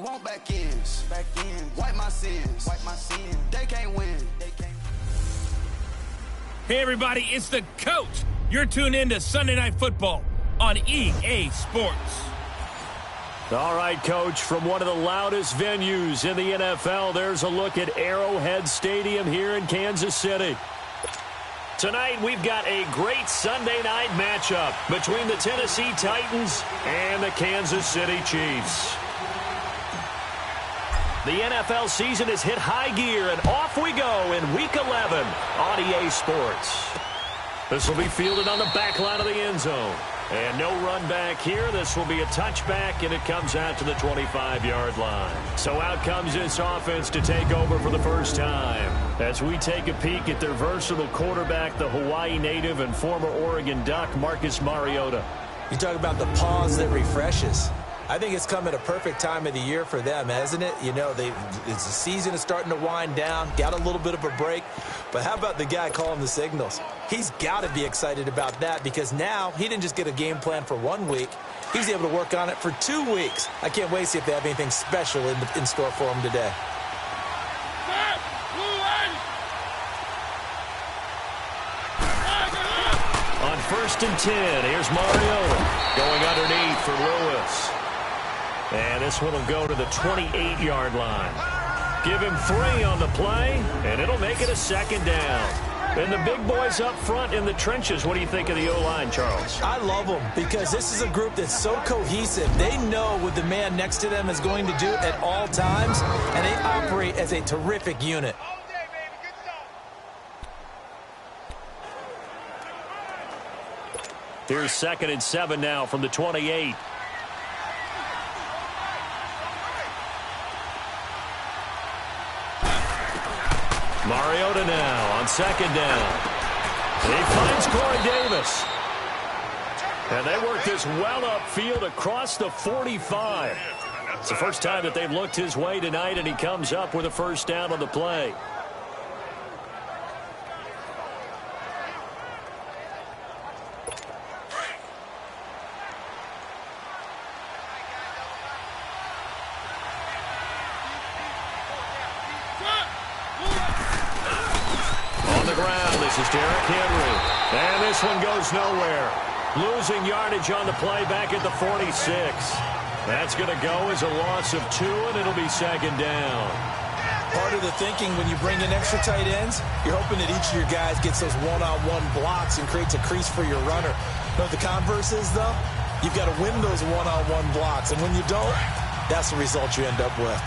want back ends. Wipe my sins. They can't win. Hey, everybody, it's the coach. You're tuned in to Sunday Night Football on EA Sports. All right, Coach, from one of the loudest venues in the NFL, there's a look at Arrowhead Stadium here in Kansas City. Tonight, we've got a great Sunday night matchup between the Tennessee Titans and the Kansas City Chiefs. The NFL season has hit high gear, and off we go in Week 11 on EA Sports. This will be fielded on the back line of the end zone. And no run back here. This will be a touchback, and it comes out to the 25-yard line. So out comes this offense to take over for the first time. As we take a peek at their versatile quarterback, the Hawaii native and former Oregon Duck, Marcus Mariota. You talk about the pause that refreshes. I think it's come at a perfect time of the year for them, hasn't it? You know, the season is starting to wind down, got a little bit of a break. But how about the guy calling the signals? He's got to be excited about that because now he didn't just get a game plan for 1 week. He's able to work on it for 2 weeks. I can't wait to see if they have anything special in store for him today. On 1st and 10, here's Mariota going underneath for Lewis. And this one will go to the 28-yard line. Give him 3 on the play, and it'll make it a 2nd down. And the big boys up front in the trenches, what do you think of the O-line, Charles? I love them because this is a group that's so cohesive. They know what the man next to them is going to do at all times, and they operate as a terrific unit. Here's 2nd and 7 now from the 28. Mariota now on 2nd down. He finds Corey Davis. And they work this well upfield across the 45. It's the first time that they've looked his way tonight, and he comes up with a 1st down on the play. This is Derrick Henry. And this one goes nowhere. Losing yardage on the play back at the 46. That's going to go as a loss of 2, and it'll be 2nd down. Part of the thinking when you bring in extra tight ends, you're hoping that each of your guys gets those one-on-one blocks and creates a crease for your runner. You know what the converse is, though? You've got to win those one-on-one blocks, and when you don't, that's the result you end up with.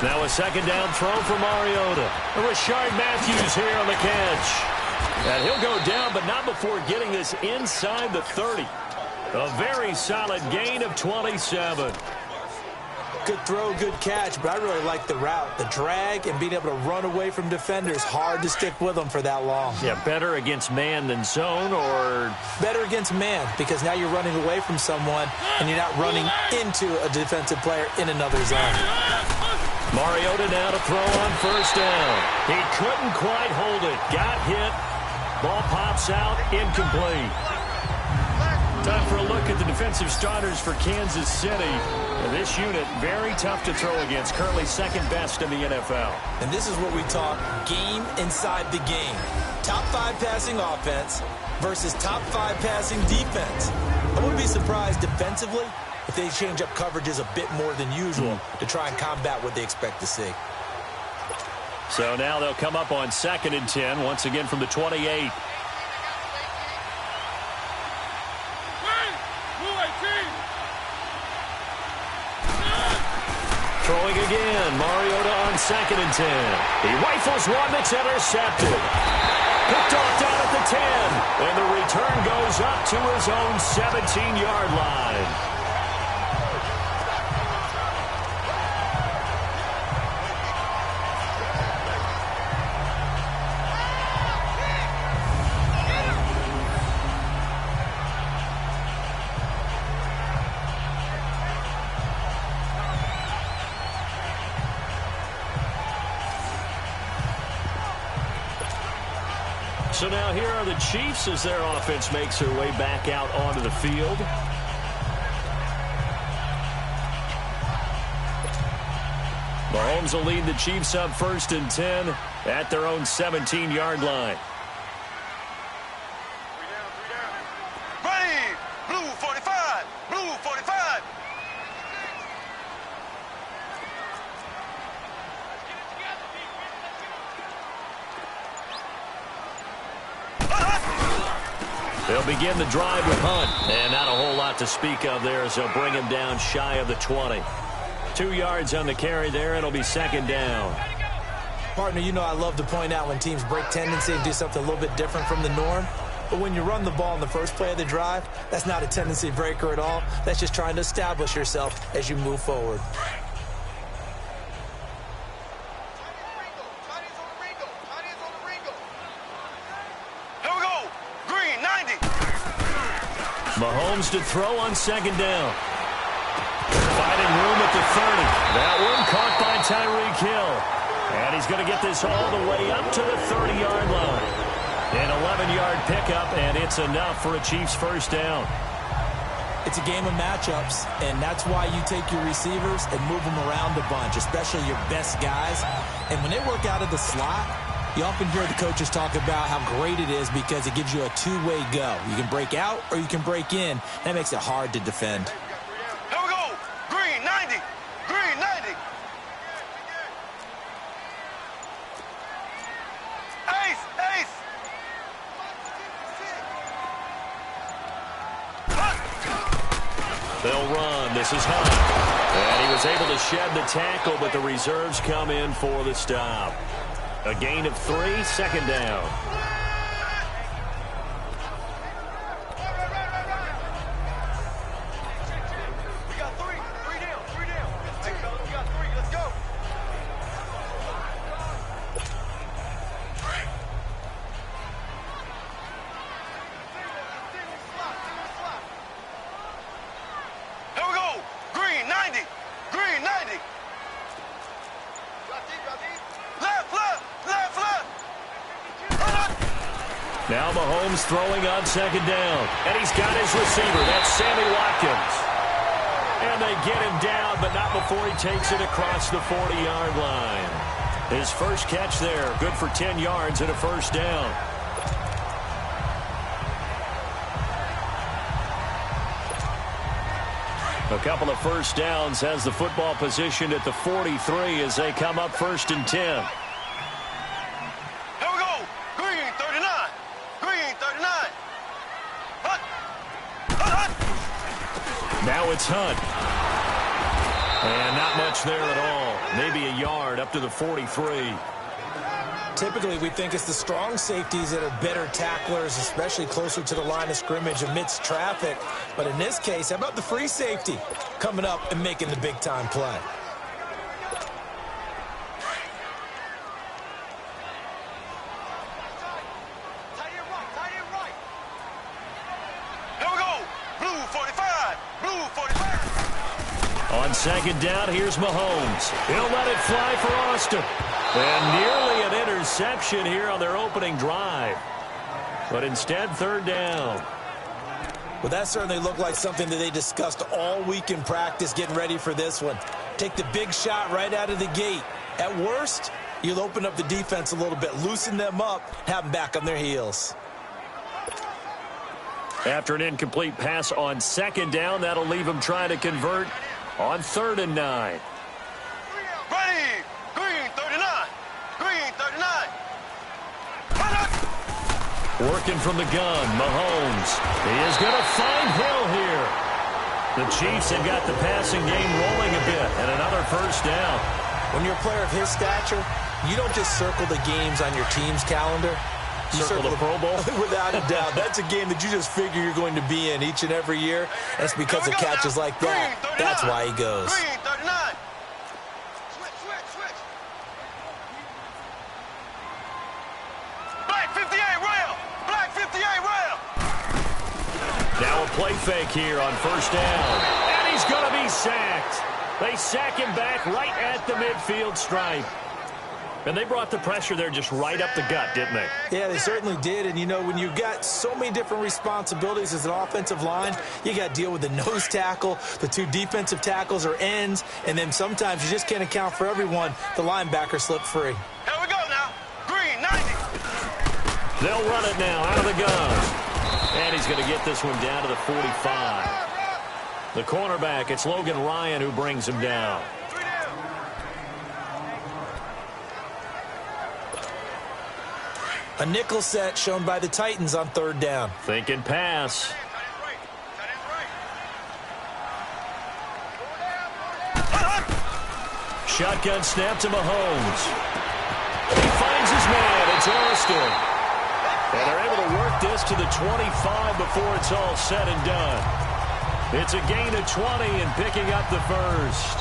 Now a 2nd down throw for Mariota. Rashard Matthews here on the catch. And he'll go down, but not before getting this inside the 30. A very solid gain of 27. Good throw, good catch, but I really like the route. The drag and being able to run away from defenders. Hard to stick with them for that long. Yeah, better against man than zone, or? Better against man, because now you're running away from someone and you're not running into a defensive player in another zone. Mariota now to throw on 1st down. He couldn't quite hold it. Got hit. Ball pops out. Incomplete. Time for a look at the defensive starters for Kansas City. And this unit, very tough to throw against. Currently 2nd best in the NFL. And this is what we talk game inside the game. Top 5 passing offense versus top 5 passing defense. I wouldn't be surprised defensively if they change up coverages a bit more than usual to try and combat what they expect to see. So now they'll come up on 2nd and 10, once again from the 28. Throwing again, Mariota on 2nd and 10. He rifles one that's intercepted. Picked off down at the 10, and the return goes up to his own 17-yard line. So now here are the Chiefs as their offense makes their way back out onto the field. Mahomes will lead the Chiefs up 1st and 10 at their own 17-yard line. Ready, blue 45, blue 45. They'll begin the drive with Hunt. And not a whole lot to speak of there as they'll bring him down shy of the 20. 2 yards on the carry there. It'll be 2nd down. Partner, you know I love to point out when teams break tendency and do something a little bit different from the norm. But when you run the ball in the first play of the drive, that's not a tendency breaker at all. That's just trying to establish yourself as you move forward. Here we go. Green 90. Mahomes to throw on 2nd down. Finding room at the 30. That one caught by Tyreek Hill. And he's going to get this all the way up to the 30-yard line. An 11-yard pickup, and it's enough for a Chiefs 1st down. It's a game of matchups, and that's why you take your receivers and move them around a bunch, especially your best guys. And when they work out of the slot, you often hear the coaches talk about how great it is because it gives you a two-way go. You can break out or you can break in. That makes it hard to defend. Here we go. Green 90. Green 90. Ace, ace. They'll run. This is Hunt. And he was able to shed the tackle, but the reserves come in for the stop. A gain of 3, 2nd down. We got three. Three down. Three down. Hey, fellas, we got 3. Let's go. Here we go. Green 90. Green 90. Left, left, left, left. Now Mahomes throwing on 2nd down. And he's got his receiver. That's Sammy Watkins. And they get him down, but not before he takes it across the 40-yard line. His first catch there, good for 10 yards and a 1st down. A couple of 1st downs has the football positioned at the 43 as they come up 1st and 10. Here we go. Green 39. Green 39. Hunt. Hunt, Hunt. Now it's Hunt. And not much there at all. Maybe a yard up to the 43. Typically, we think it's the strong safeties that are better tacklers, especially closer to the line of scrimmage amidst traffic. But in this case, how about the free safety coming up and making the big-time play? Here we go. Blue 45. Blue 45. On 2nd down, here's Mahomes. He'll let it fly for Austin. And nearly an interception here on their opening drive. But instead, 3rd down. Well, that certainly looked like something that they discussed all week in practice getting ready for this one. Take the big shot right out of the gate. At worst, you'll open up the defense a little bit, loosen them up, have them back on their heels. After an incomplete pass on 2nd down, that'll leave them trying to convert on 3rd and 9. Ready. Green 39. Green 39. Working from the gun, Mahomes. He is going to find Hill here. The Chiefs have got the passing game rolling a bit, and another 1st down. When you're a player of his stature, you don't just circle the games on your team's calendar. You Circle the Pro Bowl? Without a doubt. That's a game that you just figure you're going to be in each and every year. That's because of catches like that. That's why he goes. Green 39. Switch, switch, switch. Black 58 rail. Black 58 rail. Now a play fake here on 1st down. And he's going to be sacked. They sack him back right at the midfield stripe. And they brought the pressure there just right up the gut, didn't they? Yeah, they certainly did. And, you know, when you've got so many different responsibilities as an offensive line, you got to deal with the nose tackle, the two defensive tackles or ends, and then sometimes you just can't account for everyone. The linebacker slipped free. Here we go now. Green, 90. They'll run it now out of the gun. And he's going to get this one down to the 45. The cornerback, it's Logan Ryan who brings him down. A nickel set shown by the Titans on 3rd down. Thinking pass. Shotgun snap to Mahomes. He finds his man. It's Austin. And they're able to work this to the 25 before it's all said and done. It's a gain of 20 and picking up the first.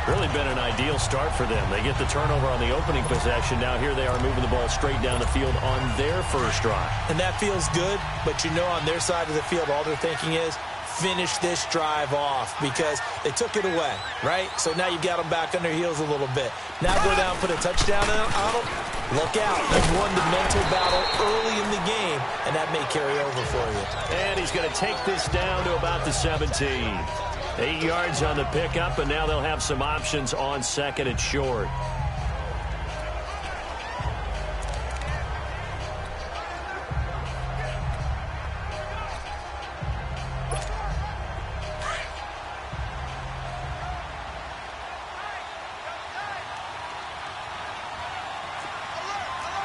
Really been an ideal start for them. They get the turnover on the opening possession. Now here they are moving the ball straight down the field on their first drive. And that feels good, but you know on their side of the field all they're thinking is finish this drive off because they took it away, right? So now you got them back on their heels a little bit. Now go down and put a touchdown on them. Look out. You've won the mental battle early in the game, and that may carry over for you. And he's going to take this down to about the 17. 8 yards on the pickup, and now they'll have some options on 2nd and short.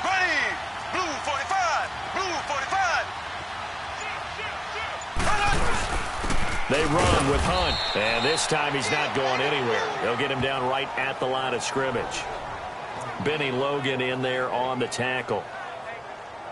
Ready. Blue 45. Blue 45. They run with Hunt, and this time he's not going anywhere. They'll get him down right at the line of scrimmage. Benny Logan in there on the tackle.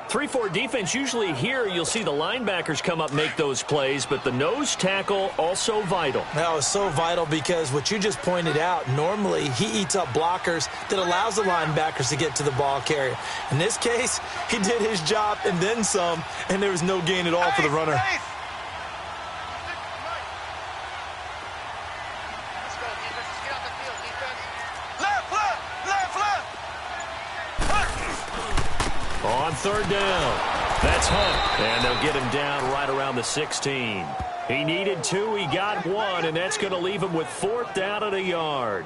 3-4 defense, usually here you'll see the linebackers come up make those plays, but the nose tackle also vital. That was so vital because what you just pointed out, normally he eats up blockers that allows the linebackers to get to the ball carrier. In this case, he did his job and then some, and there was no gain at all for the runner. On 3rd down, that's Hunt, and they'll get him down right around the 16. He needed 2, he got 1, and that's going to leave him with 4th down at a yard.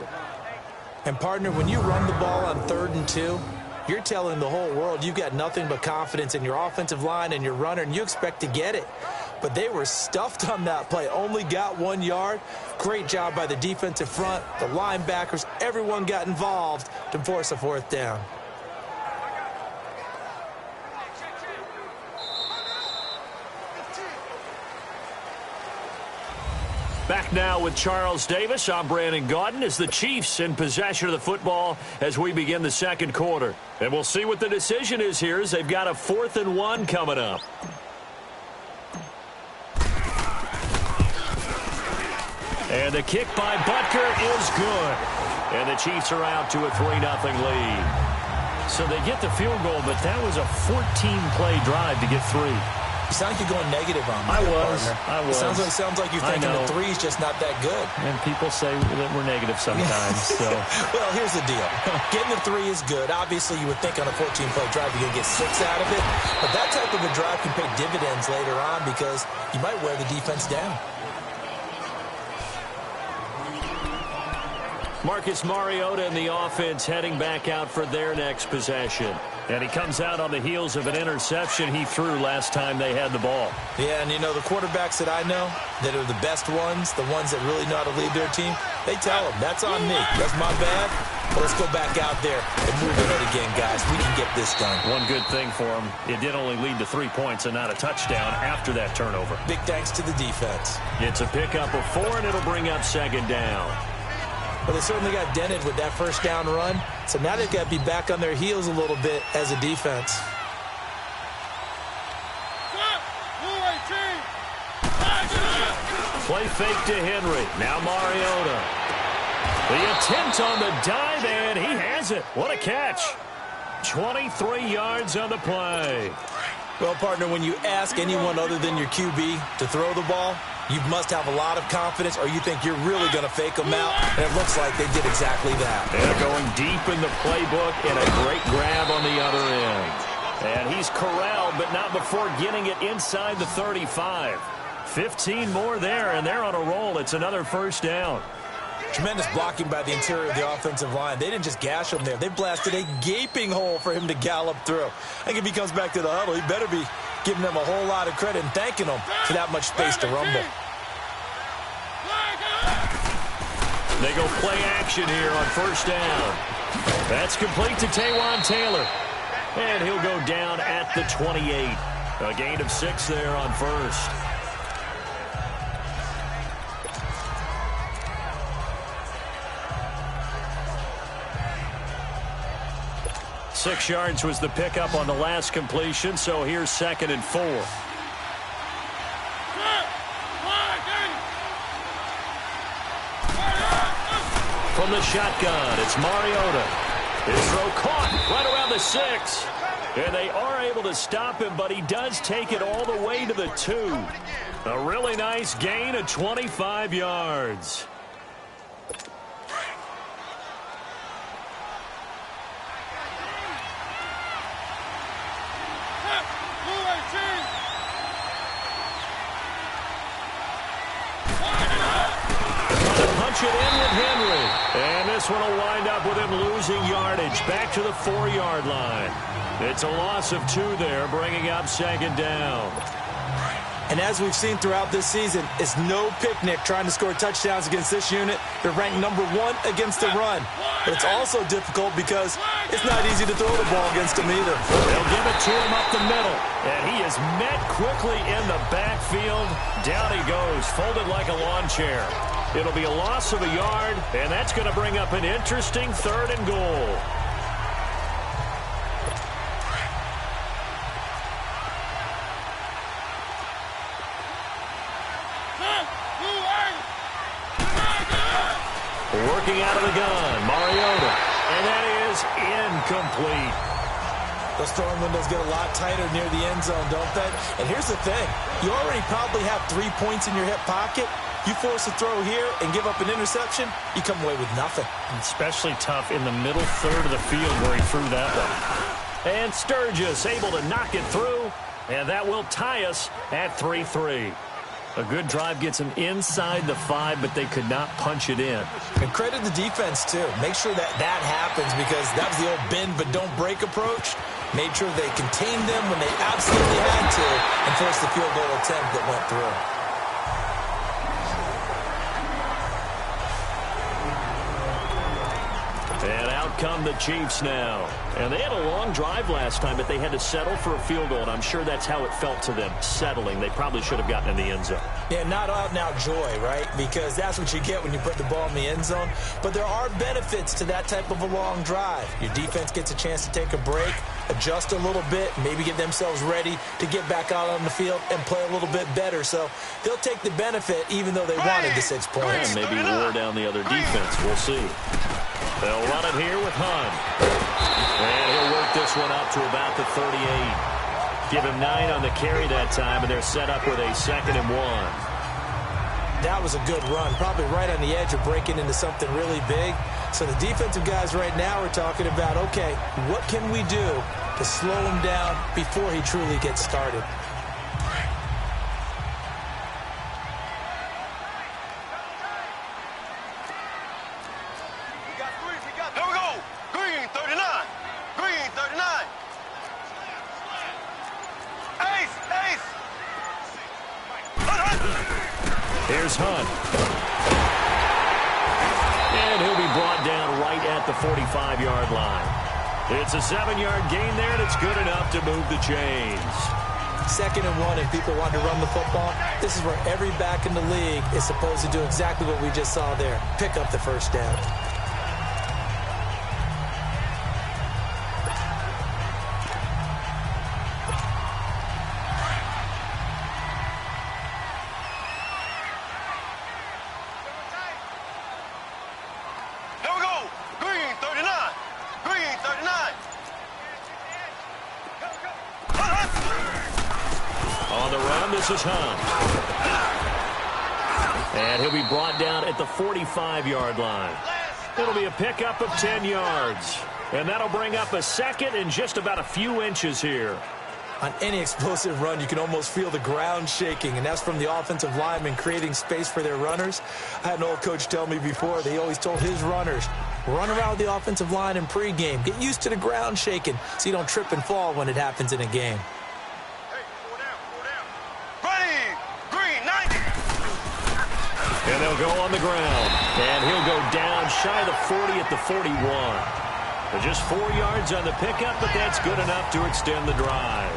And, partner, when you run the ball on 3rd and 2, you're telling the whole world you've got nothing but confidence in your offensive line and your runner, and you expect to get it. But they were stuffed on that play, only got 1 yard. Great job by the defensive front, the linebackers, everyone got involved to force a 4th down. Back now with Charles Davis. I'm Brandon Gaudin as the Chiefs in possession of the football as we begin the 2nd quarter. And we'll see what the decision is here as they've got a 4th and 1 coming up. And the kick by Butker is good. And the Chiefs are out to a 3-0 lead. So they get the field goal, but that was a 14-play drive to get 3. You sound like you're going negative on me. I was. Sounds like you're thinking the 3's just not that good. And people say that we're negative sometimes. So. Well, here's the deal. Getting the 3 is good. Obviously, you would think on a 14-play drive you're going to get 6 out of it. But that type of a drive can pay dividends later on because you might wear the defense down. Marcus Mariota and the offense heading back out for their next possession. And he comes out on the heels of an interception he threw last time they had the ball. Yeah, and you know, the quarterbacks that I know that are the best ones, the ones that really know how to lead their team, they tell them, that's on me. That's my bad. But let's go back out there and move ahead again, guys. We can get this done. One good thing for him, it did only lead to 3 points and not a touchdown after that turnover. Big thanks to the defense. It's a pickup of 4, and it'll bring up 2nd down. Well, they certainly got dented with that 1st down run. So now they've got to be back on their heels a little bit as a defense. Play fake to Henry. Now Mariota. The attempt on the dive, and he has it. What a catch. 23 yards on the play. Well, partner, when you ask anyone other than your QB to throw the ball, You must have a lot of confidence, or you think you're really going to fake them out, and it looks like they did exactly that. They're going deep in the playbook, and a great grab on the other end. And he's corralled, but not before getting it inside the 35. 15 more there, and they're on a roll. It's another first down. Tremendous blocking by the interior of the offensive line. They didn't just gash him there. They blasted a gaping hole for him to gallop through. I think if he comes back to the huddle, he better be giving them a whole lot of credit and thanking them for that much space to rumble. They go play action here on first down. That's complete to Taywan Taylor. And he'll go down at the 28. A gain of 6 there on first. Six yards was the pickup on the last completion, so here's 2nd and 4. From the shotgun, it's Mariota. His throw caught right around the 6. And they are able to stop him, but he does take it all the way to the 2. A really nice gain of 25 yards. It in with Henry. And this one will wind up with him losing yardage back to the 4-yard line. It's a loss of 2 there, bringing up 2nd down. And as we've seen throughout this season, it's no picnic trying to score touchdowns against this unit. They're ranked number 1 against the run. But it's also difficult because it's not easy to throw the ball against them either. They'll give it to him up the middle. And he is met quickly in the backfield. Down he goes, folded like a lawn chair. It'll be a loss of a yard, and that's going to bring up an interesting 3rd and goal. Working out of the gun, Mariota. And that is incomplete. Those throwing windows get a lot tighter near the end zone, don't they? And here's the thing. You already probably have 3 points in your hip pocket. You force a throw here and give up an interception, you come away with nothing. Especially tough in the middle third of the field where he threw that one. And Sturgis able to knock it through, and that will tie us at 3-3. A good drive gets them inside the 5, but they could not punch it in. And credit the defense, too. Make sure that happens, because that was the old bend but don't break approach. Made sure they contained them when they absolutely had to and forced the field goal attempt that went through. And out come the Chiefs now. And they had a long drive last time, but they had to settle for a field goal, and I'm sure that's how it felt to them, settling. They probably should have gotten in the end zone. Yeah, not out-and-out joy, right? Because that's what you get when you put the ball in the end zone. But there are benefits to that type of a long drive. Your defense gets a chance to take a break, adjust a little bit, maybe get themselves ready to get back out on the field and play a little bit better. So they'll take the benefit even though they wanted the 6 points. And maybe wore down the other defense. We'll see. They'll run it here with Hunt. And he'll work this one up to about the 38. Give him 9 on the carry that time, and they're set up with a 2nd and 1. That was a good run, probably right on the edge of breaking into something really big. So the defensive guys right now are talking about, okay, what can we do to slow him down before he truly gets started? Here we go. Green 39. Green 39. Ace, ace. Here's Hunt. And he'll be brought down right at the 45-yard line. It's a 7-yard gain there, and it's good enough to move the chains. 2nd and 1, if people want to run the football, this is where every back in the league is supposed to do exactly what we just saw there. Pick up the first down. This is Hunt. And he'll be brought down at the 45-yard line. It'll be a pickup of 10 yards. And that'll bring up a second and just about a few inches here. On any explosive run, you can almost feel the ground shaking, and that's from the offensive linemen creating space for their runners. I had an old coach tell me before, they always told his runners, run around the offensive line in pregame. Get used to the ground shaking so you don't trip and fall when it happens in a game. Ready, green, 90. And they'll go on the ground. And he'll go down shy of the 40 at the 41. Just 4 yards on the pickup, but that's good enough to extend the drive.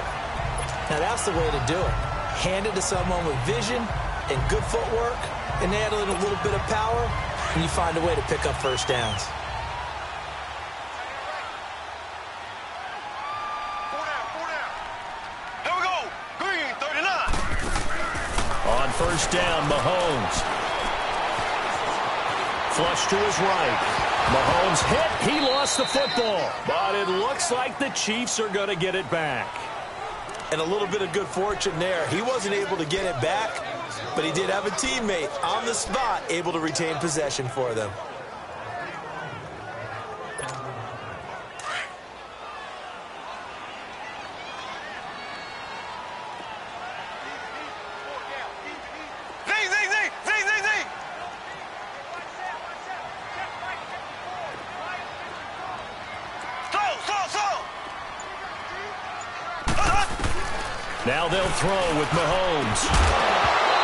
Now that's the way to do it. Hand it to someone with vision and good footwork, and add in a little bit of power, and you find a way to pick up first downs. Four down. Here we go. Green, 39. On first down, Mahomes. Flush to his right. Mahomes hit. He lost the football. But it looks like the Chiefs are going to get it back. And a little bit of good fortune there. He wasn't able to get it back, but he did have a teammate on the spot able to retain possession for them. Now they'll throw with Mahomes.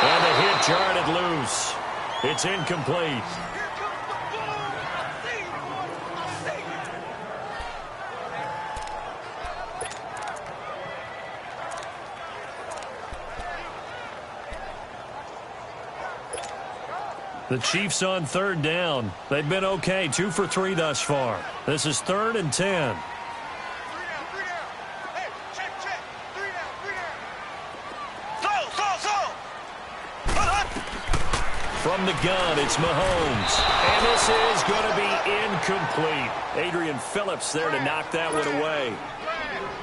And the hit jarred it loose. It's incomplete. The Chiefs on third down. They've been okay, 2 for 3 thus far. This is 3rd and 10. From the gun, it's Mahomes. And this is going to be incomplete. Adrian Phillips there to knock that one away.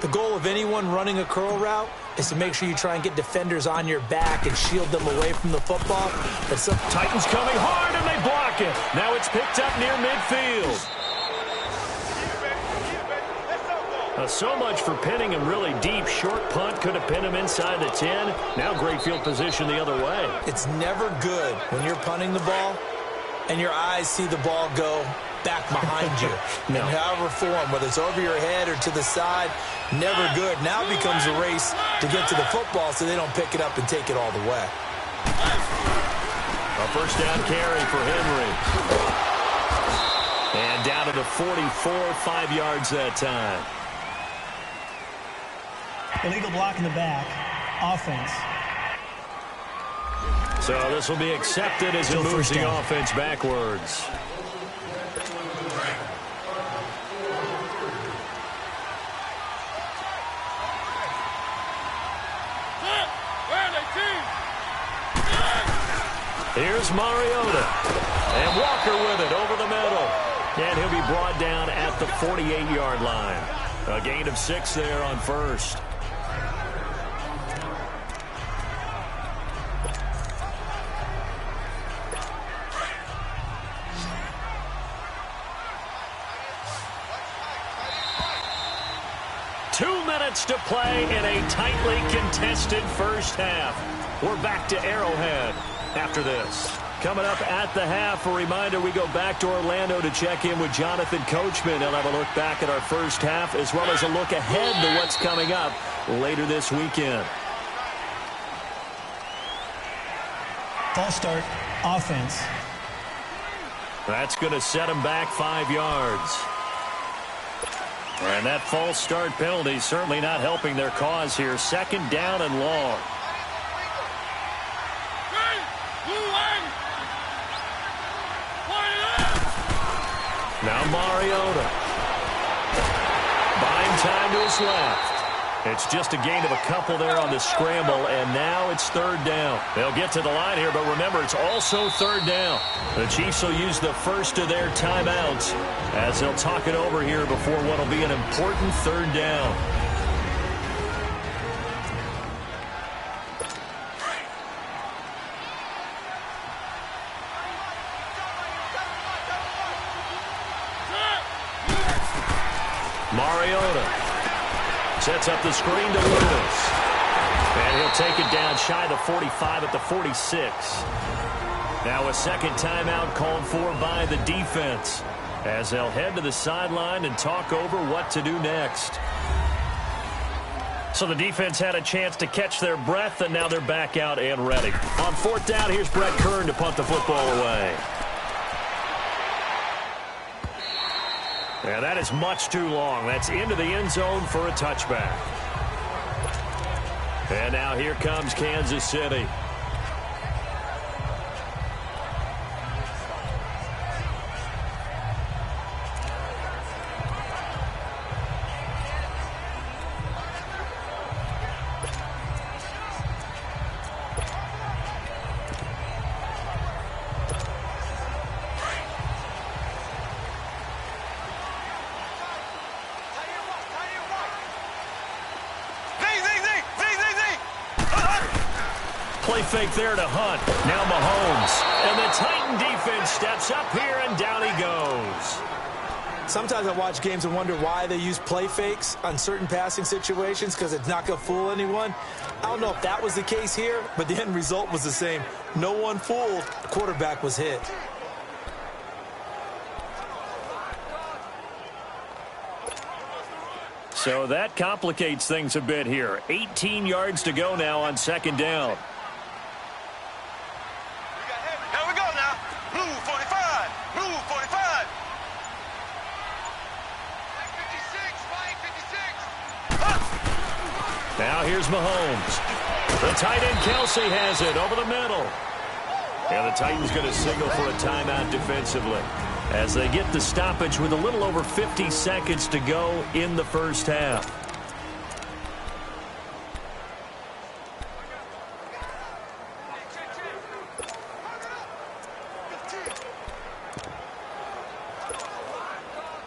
The goal of anyone running a curl route is to make sure you try and get defenders on your back and shield them away from the football. But some Titans coming hard, and they block it. Now it's picked up near midfield. So much for pinning him really deep. Short punt could have pinned him inside the 10. Now great field position the other way. It's never good when you're punting the ball and your eyes see the ball go back behind you. No. In however form, whether it's over your head or to the side, never good. Now it becomes a race to get to the football so they don't pick it up and take it all the way. A first down carry for Henry. And down to the 44, 5 yards that time. Illegal block in the back. Offense. So this will be accepted as it moves the offense backwards. Here's Mariota. And Walker with it over the middle. And he'll be brought down at the 48-yard line. A gain of 6 there on first. To play in a tightly contested first half. We're back to Arrowhead after this. Coming up at the half, a reminder, we go back to Orlando to check in with Jonathan Coachman. He'll have a look back at our first half as well as a look ahead to what's coming up later this weekend. False start, offense. That's going to set him back 5 yards. And that false start penalty certainly not helping their cause here. 2nd down and long. Now Mariota. Buying time to his left. It's just a gain of a couple there on the scramble, and now it's 3rd down. They'll get to the line here, but remember, it's also 3rd down. The Chiefs will use the first of their timeouts as they'll talk it over here before what will be an important 3rd down. Mariota sets up the screen to Lewis. And he'll take it down shy of the 45 at the 46. Now a second timeout called for by the defense as they'll head to the sideline and talk over what to do next. So the defense had a chance to catch their breath, and now they're back out and ready. On fourth down, here's Brett Kern to punt the football away. And that is much too long. That's into the end zone for a touchback. And now here comes Kansas City. Play fake there to Hunt. Now Mahomes. And the Titan defense steps up here, and down he goes. Sometimes I watch games and wonder why they use play fakes on certain passing situations, because it's not going to fool anyone. I don't know if that was the case here, but the end result was the same. No one fooled. The quarterback was hit. So that complicates things a bit here. 18 yards to go now on second down. Here we go now. Blue 45. Blue 45. 56. Now here's Mahomes. The tight end Kelsey has it over the middle. And the Titans going to signal for a timeout defensively as they get the stoppage with a little over 50 seconds to go in the first half.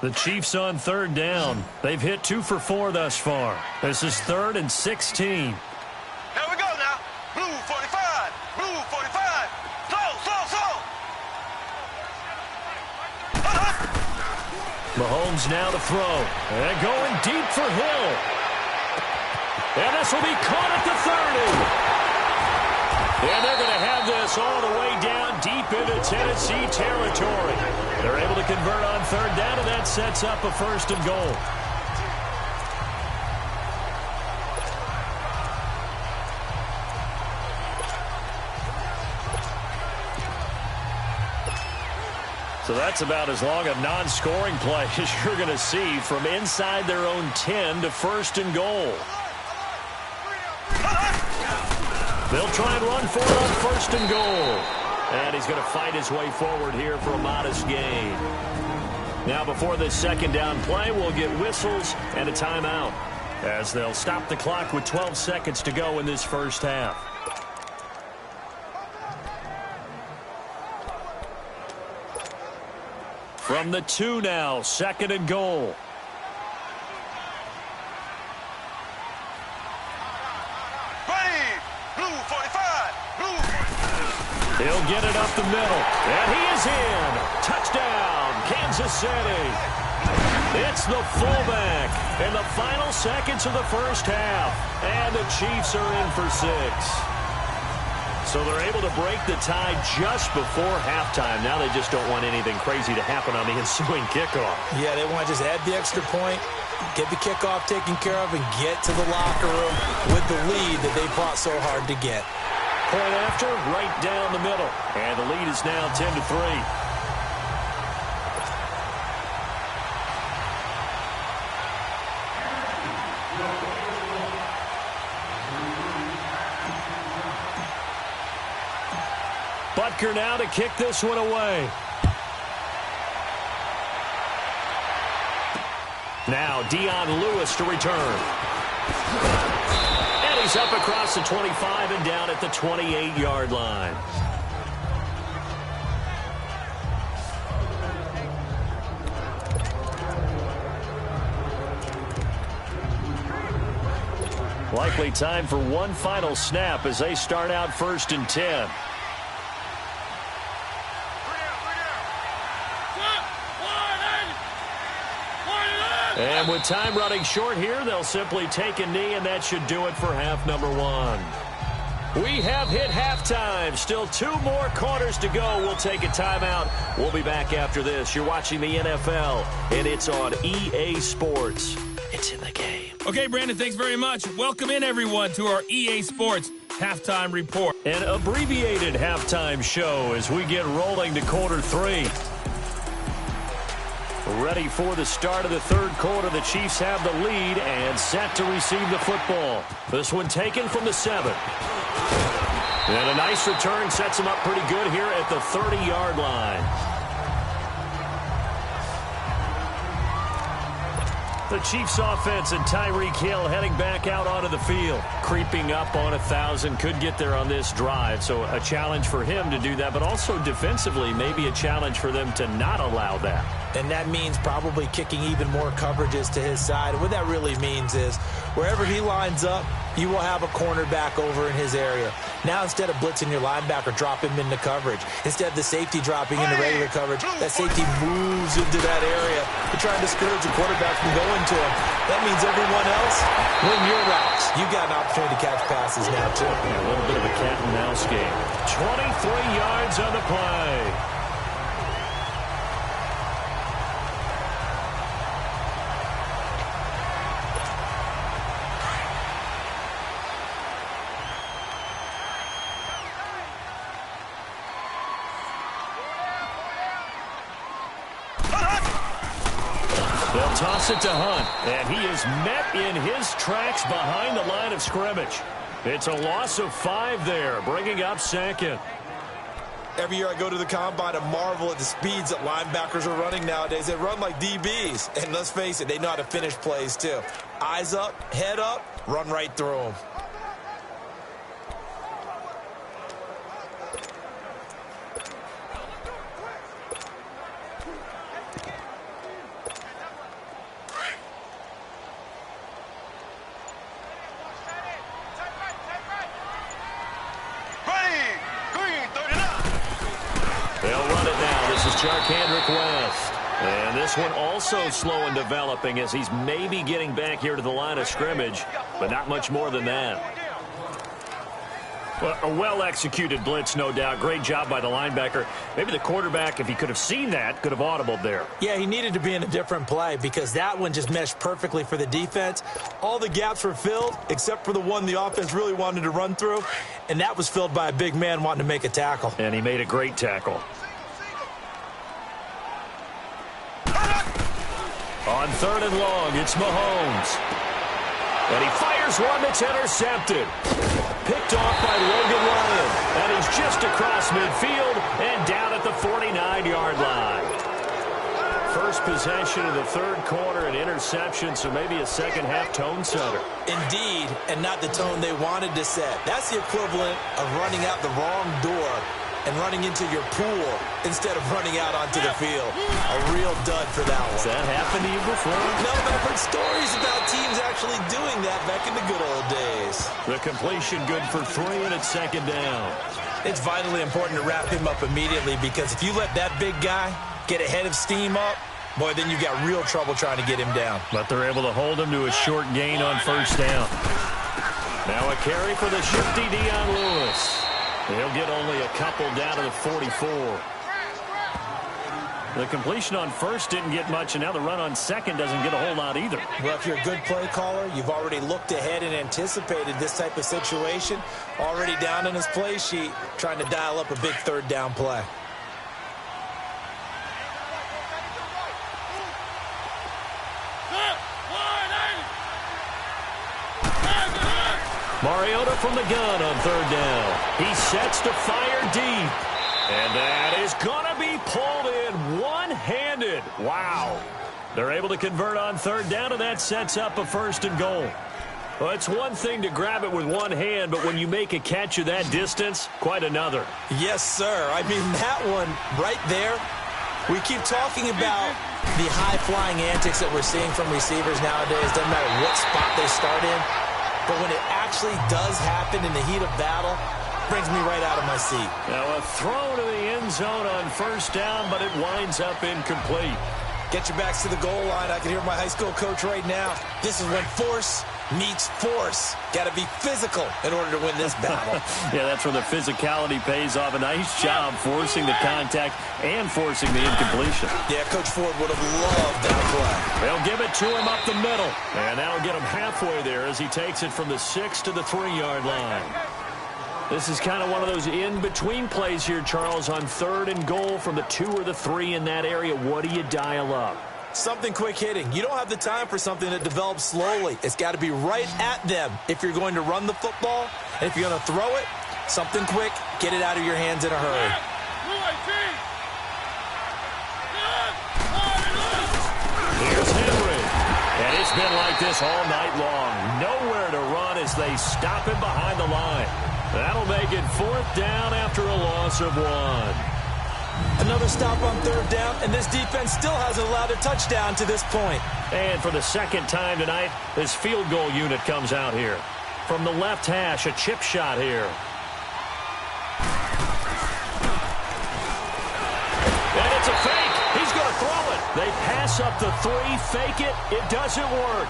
The Chiefs on third down. They've hit 2 for 4 thus far. This is 3rd and 16. Here we go now. Blue 45. Blue 45. Slow. Mahomes now to throw. And going deep for Hill. And this will be caught at the 30. And they're going to have this all the way down deep into Tennessee territory. They're able to convert on third down, and that sets up a 1st and goal. So that's about as long a non-scoring play as you're going to see from inside their own 10 to 1st and goal. They'll try and run for it on 1st and goal. And he's going to fight his way forward here for a modest gain. Now before this second down play, we'll get whistles and a timeout as they'll stop the clock with 12 seconds to go in this first half. From the 2 now, 2nd and goal. He'll get it up the middle, and he is in. Touchdown, Kansas City. It's the fullback in the final seconds of the first half, and the Chiefs are in for 6. So they're able to break the tie just before halftime. Now they just don't want anything crazy to happen on the ensuing kickoff. Yeah, they want to just add the extra point, get the kickoff taken care of, and get to the locker room with the lead that they fought so hard to get. Point after, right down the middle. And the lead is now 10-3. Butker now to kick this one away. Now Dion Lewis to return. And he's up across the 25 and down at the 28-yard line. Likely time for one final snap as they start out 1st and 10. And And with time running short here, they'll simply take a knee, and that should do it for half number one. We have hit halftime. Still 2 more quarters to go. We'll take a timeout. We'll be back after this. You're watching the NFL, and it's on EA Sports. It's in the game. Okay, Brandon, thanks very much. Welcome in, everyone, to our EA Sports Halftime Report. An abbreviated halftime show as we get rolling to quarter 3. Ready for the start of the third quarter. The Chiefs have the lead and set to receive the football. This one taken from the 7. And a nice return sets them up pretty good here at the 30-yard line. The Chiefs offense and Tyreek Hill heading back out onto the field. Creeping up on 1,000. Could get there on this drive. So a challenge for him to do that. But also defensively, maybe a challenge for them to not allow that. And that means probably kicking even more coverages to his side. And what that really means is wherever he lines up, you will have a cornerback over in his area. Now, instead of blitzing your linebacker, drop him into coverage. Instead of the safety dropping into regular coverage, that safety moves into that area to try and discourage the quarterback from going to him. That means everyone else, win your routes. You got an opportunity to catch passes now, too. A little bit of a cat and mouse game. 23 yards on the play. They'll toss it to Hunt, and he is met in his tracks behind the line of scrimmage. It's a loss of 5 there, bringing up second. Every year I go to the combine and marvel at the speeds that linebackers are running nowadays. They run like DBs, and let's face it, they know how to finish plays too. Eyes up, head up, run right through them. And this one also slow in developing as he's maybe getting back here to the line of scrimmage, but not much more than that. Well, a well-executed blitz, no doubt. Great job by the linebacker. Maybe the quarterback, if he could have seen that, could have audibled there. Yeah, he needed to be in a different play because that one just meshed perfectly for the defense. All the gaps were filled except for the one the offense really wanted to run through, and that was filled by a big man wanting to make a tackle. And he made a great tackle. On 3rd and long, it's Mahomes. And he fires one that's intercepted. Picked off by Logan Ryan. And he's just across midfield and down at the 49-yard line. First possession of the third quarter, an interception, so maybe a second-half tone setter. Indeed, and not the tone they wanted to set. That's the equivalent of running out the wrong door and running into your pool instead of running out onto the field. A real dud for that one. Has that happened to you before? No, but I've heard stories about teams actually doing that back in the good old days. The completion good for 3, and it's second down. It's vitally important to wrap him up immediately because if you let that big guy get ahead of steam up, boy, then you've got real trouble trying to get him down. But they're able to hold him to a short gain on first down. Now a carry for the shifty Dion Lewis. He'll get only a couple down to the 44. The completion on first didn't get much, and now the run on second doesn't get a whole lot either. Well, if you're a good play caller, you've already looked ahead and anticipated this type of situation. Already down in his play sheet, trying to dial up a big third down play. Mariota from the gun on 3rd down. He sets to fire deep. And that is going to be pulled in one-handed. Wow. They're able to convert on 3rd down, and that sets up a 1st and goal. Well, it's one thing to grab it with one hand, but when you make a catch of that distance, quite another. Yes, sir. I mean, that one right there, we keep talking about the high-flying antics that we're seeing from receivers nowadays. Doesn't matter what spot they start in. But when it actually does happen in the heat of battle, brings me right out of my seat. Now a throw to the end zone on 1st down, but it winds up incomplete. Get your backs to the goal line. I can hear my high school coach right now. This is when force meets force. Got to be physical in order to win this battle. Yeah, that's where the physicality pays off. A nice job forcing the contact and forcing the incompletion. Yeah, Coach Ford would have loved that play. They'll give it to him up the middle. And that'll get him halfway there as he takes it from the 6 to the 3-yard line. This is kind of one of those in-between plays here, Charles, on 3rd and goal from the 2 or the 3 in that area. What do you dial up? Something quick hitting. You don't have the time for something that develops slowly. It's got to be right at them if you're going to run the football. And if you're going to throw it, something quick, get it out of your hands in a hurry. Here's Henry. And it's been like this all night long. Nowhere to run as they stop him behind the line. That'll make it 4th down after a loss of 1. Another stop on 3rd down, and this defense still hasn't allowed a touchdown to this point. And for the 2nd time tonight, this field goal unit comes out here. From the left hash, a chip shot here. And it's a fake. He's going to throw it. They pass up the 3, fake it. It doesn't work.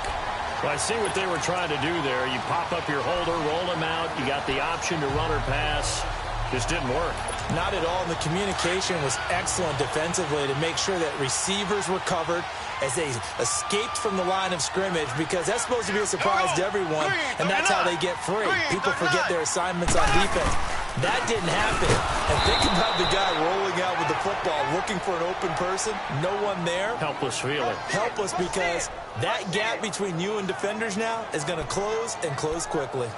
Well, I see what they were trying to do there. You pop up your holder, roll him out. You got the option to run or pass. Just didn't work. Not at all. And the communication was excellent defensively to make sure that receivers were covered as they escaped from the line of scrimmage, because that's supposed to be a surprise to everyone, and that's how they get free. People forget their assignments on defense. That didn't happen. And think about the guy rolling out with the football, looking for an open person. No one there. Helpless feeling. Helpless, because that gap between you and defenders now is going to close, and close quickly.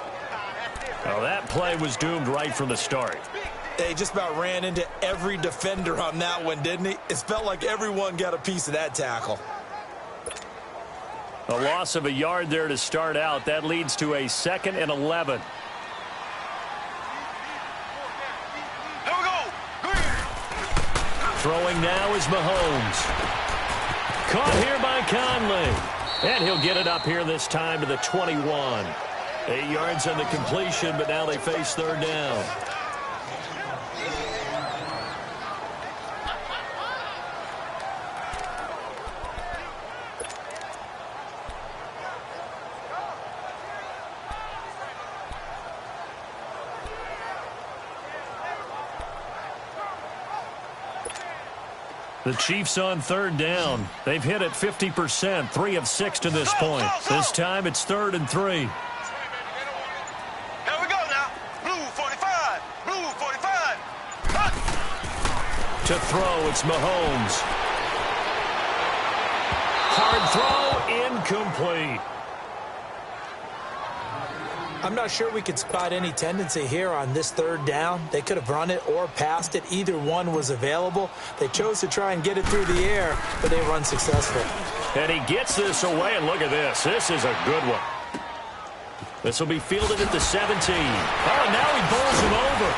Well, that play was doomed right from the start. They just about ran into every defender on that one, didn't he? It felt like everyone got a piece of that tackle. A loss of a yard there to start out. That leads to a 2nd and 11. Here we go. Throwing now is Mahomes. Caught here by Conley. And he'll get it up here this time to the 21. 8 yards on the completion, but now they face 3rd down. The Chiefs on 3rd down. They've hit it 50%, 3 of 6 to this point. This time it's 3rd and 3. Here we go now. Blue 45. Blue 45. Hut. To throw, it's Mahomes. Hard throw, incomplete. I'm not sure we could spot any tendency here on this 3rd down. They could have run it or passed it. Either one was available. They chose to try and get it through the air, but they were unsuccessful. And he gets this away, and look at this. This is a good one. This will be fielded at the 17. Oh, now he bowls him over.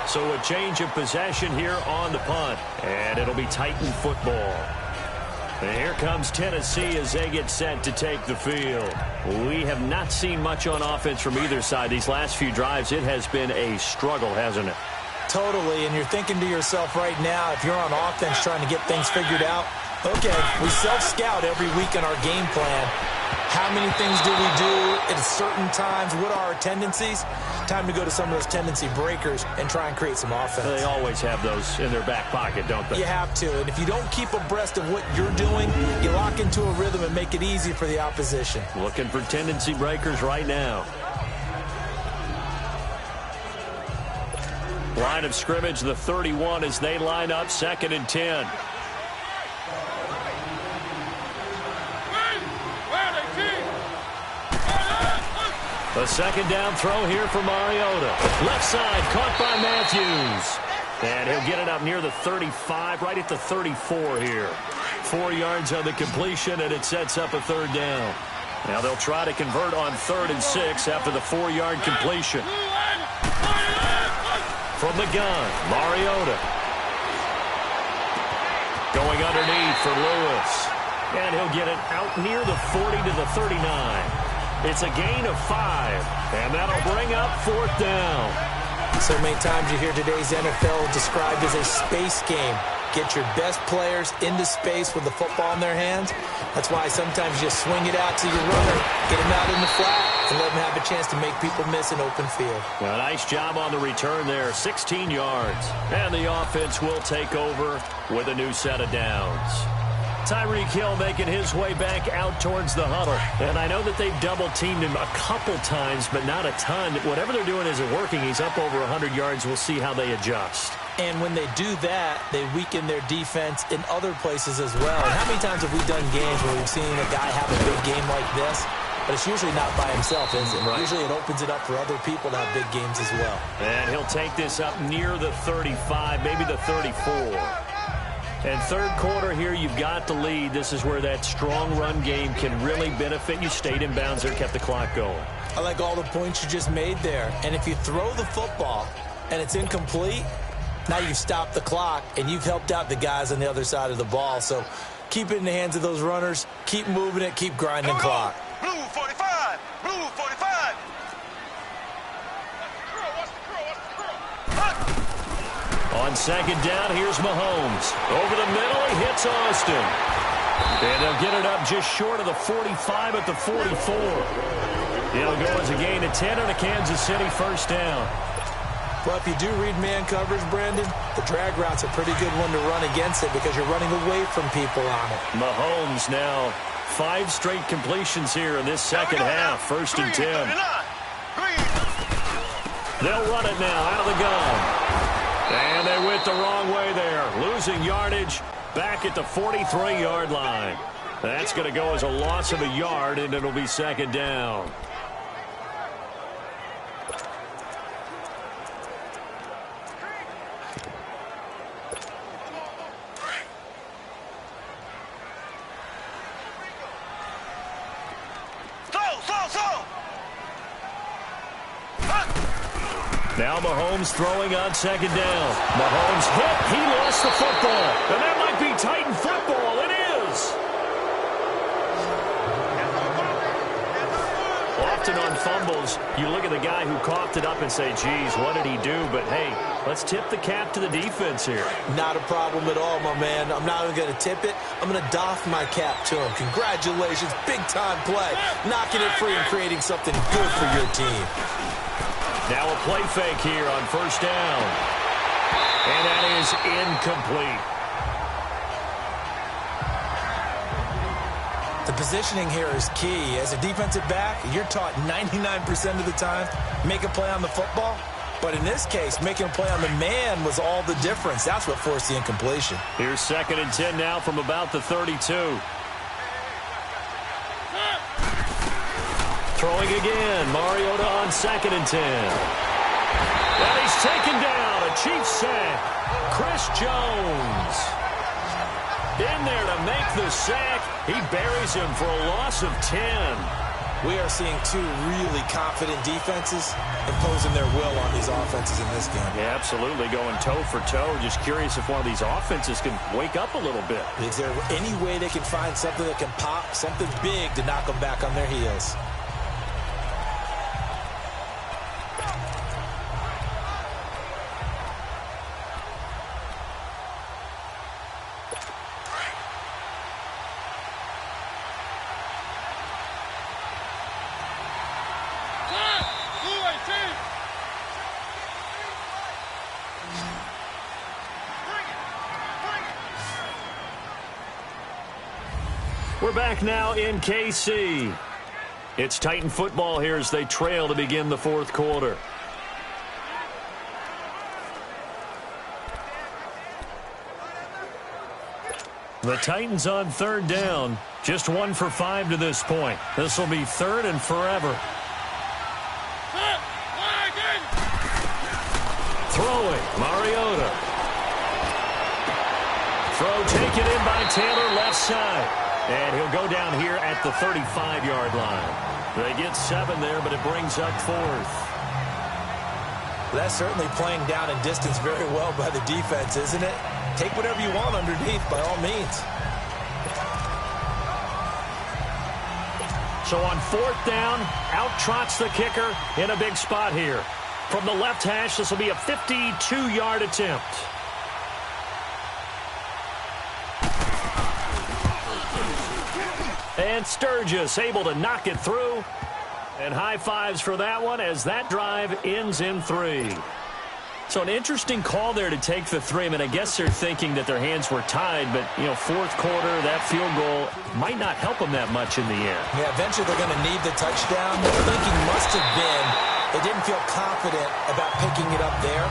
So a change of possession here on the punt. And it'll be Titan football. And here comes Tennessee as they get set to take the field. We have not seen much on offense from either side. These last few drives, it has been a struggle, hasn't it? Totally, and you're thinking to yourself right now, if you're on offense trying to get things figured out, okay, we self-scout every week in our game plan. How many things do we do at certain times? What are our tendencies? Time to go to some of those tendency breakers and try and create some offense. They always have those in their back pocket, don't they? You have to, and if you don't keep abreast of what you're doing, you lock into a rhythm and make it easy for the opposition. Looking for tendency breakers right now. Line of scrimmage, the 31, as they line up 2nd and 10. A 2nd down throw here for Mariota. Left side, caught by Matthews. And he'll get it up near the 35, right at the 34 here. 4 yards on the completion, and it sets up a 3rd down. Now they'll try to convert on 3rd and 6 after the 4-yard completion. From the gun, Mariota. Going underneath for Lewis. And he'll get it out near the 40 to the 39. It's a gain of 5, and that'll bring up 4th down. So many times you hear today's NFL described as a space game. Get your best players into space with the football in their hands. That's why sometimes you just swing it out to your runner, get him out in the flat, and let him have a chance to make people miss an open field. Well, nice job on the return there, 16 yards. And the offense will take over with a new set of downs. Tyreek Hill making his way back out towards the huddle. And I know that they've double-teamed him a couple times, but not a ton. Whatever they're doing isn't working. He's up over 100 yards. We'll see how they adjust. And when they do that, they weaken their defense in other places as well. And how many times have we done games where we've seen a guy have a big game like this? But it's usually not by himself, is it? Right. Usually it opens it up for other people to have big games as well. And he'll take this up near the 35, maybe the 34. And third quarter here, you've got the lead. This is where that strong run game can really benefit you. Stayed in bounds there, kept the clock going. I like all the points you just made there. And if you throw the football and it's incomplete, now you've stopped the clock and you've helped out the guys on the other side of the ball. So keep it in the hands of those runners. Keep moving it. Keep grinding clock. Blue 45. Blue 45. On second down, here's Mahomes. Over the middle, he hits Austin. And they'll get it up just short of the 45 at the 44. It'll go as a gain of 10 on a Kansas City first down. Well, if you do read man coverage, Brandon, the drag route's a pretty good one to run against it because you're running away from people on it. Mahomes now 5 straight completions here in this second half. First and 10. They'll run it now out of the gun. And they went the wrong way there. Losing yardage back at the 43-yard line. That's going to go as a loss of a yard, and it'll be second down. Now Mahomes throwing on second down. Mahomes hit. He lost the football. And that might be Titan football. It is. Often on fumbles, you look at the guy who coughed it up and say, geez, what did he do? But, hey, let's tip the cap to the defense here. Not a problem at all, my man. I'm not even going to tip it. I'm going to doff my cap to him. Congratulations. Big-time play. Knocking it free and creating something good for your team. Now a play fake here on first down. And that is incomplete. The positioning here is key. As a defensive back, you're taught 99% of the time, make a play on the football. But in this case, making a play on the man was all the difference. That's what forced the incompletion. Here's second and 10 now from about the 32. Throwing again. Mariota on second and 10. And he's taken down. A Chiefs sack. Chris Jones in there to make the sack. He buries him for a loss of 10. We are seeing two really confident defenses imposing their will on these offenses in this game. Yeah, absolutely. Going toe for toe. Just curious if one of these offenses can wake up a little bit. Is there any way they can find something that can pop, something big to knock them back on their heels? We're back now in KC. It's Titan football here as they trail to begin the fourth quarter. The Titans on third down. Just 1 for 5 to this point. This will be third and forever. Throwing, Mariota. Throw taken in by Taylor, left side. And he'll go down here at the 35-yard line. They get 7 there, but it brings up fourth. That's certainly playing down in distance very well by the defense, isn't it? Take whatever you want underneath, by all means. So on fourth down, out trots the kicker in a big spot here. From the left hash, this will be a 52-yard attempt. And Sturgis able to knock it through. And high fives for that one as that drive ends in 3. So an interesting call there to take the 3. I mean, I guess they're thinking that their hands were tied, but, you know, fourth quarter, that field goal might not help them that much in the end. Yeah, eventually they're going to need the touchdown. The thinking must have been they didn't feel confident about picking it up there,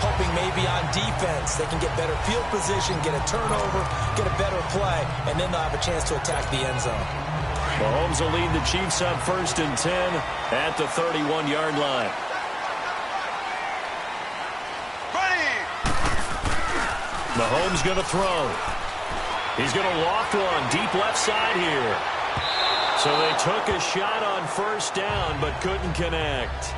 hoping maybe on defense they can get better field position, get a turnover, get a better play, and then they'll have a chance to attack the end zone. Mahomes will lead the Chiefs up 1st and 10 at the 31-yard line. Mahomes going to throw. He's going to loft one deep left side here. So they took a shot on 1st down but couldn't connect.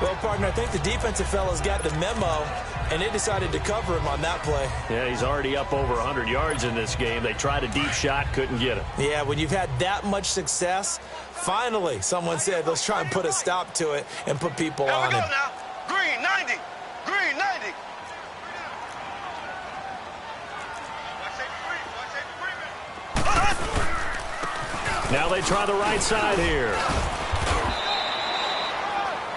Well, partner, I think the defensive fellas got the memo, and they decided to cover him on that play. Yeah, he's already up over 100 yards in this game. They tried a deep shot, couldn't get it. Yeah, when you've had that much success, finally someone said, let's try and put a stop to it and put people on him. Now. Green, 90. Green, 90. Now they try the right side here.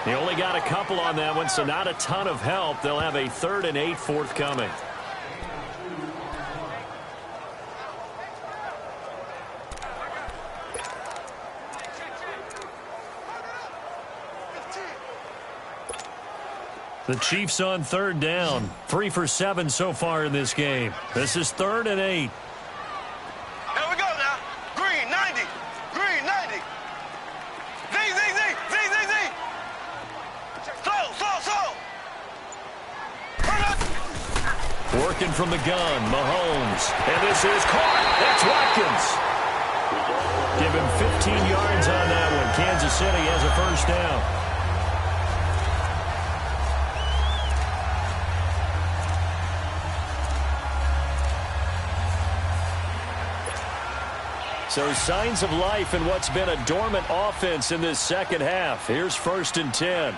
He only got a couple on that one, so not a ton of help. They'll have a 3rd and 8 forthcoming. The Chiefs on 3rd down. 3 for 7 so far in this game. This is 3rd and 8. Working from the gun, Mahomes. And this is caught. That's Watkins. Give him 15 yards on that one. Kansas City has a 1st down. So signs of life in what's been a dormant offense in this second half. Here's 1st and 10.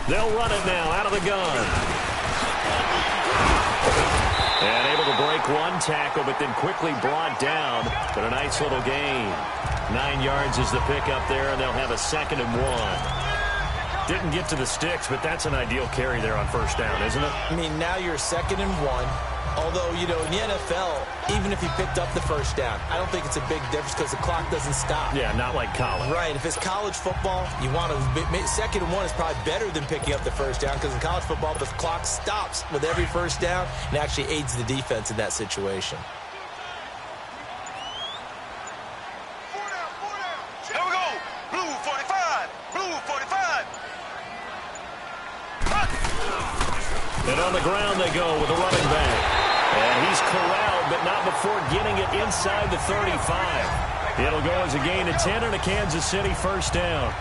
They'll run it now out of the gun. And able to break one tackle, but then quickly brought down. But a nice little gain. 9 yards is the pickup there, and they'll have a 2nd and 1. Didn't get to the sticks, but that's an ideal carry there on 1st down, isn't it? I mean, now you're 2nd and 1. Although, you know, in the NFL, even if he picked up the 1st down, I don't think it's a big difference because the clock doesn't stop. Yeah, not like college. Right. If it's college football, you want to 2nd and 1 is probably better than picking up the 1st down because in college football, the clock stops with every 1st down and actually aids the defense in that situation. Here we go. Blue 45. Blue 45. And on the ground they go with a running back. And he's corralled, but not before getting it inside the 35. It'll go as a gain of 10 and a Kansas City 1st down.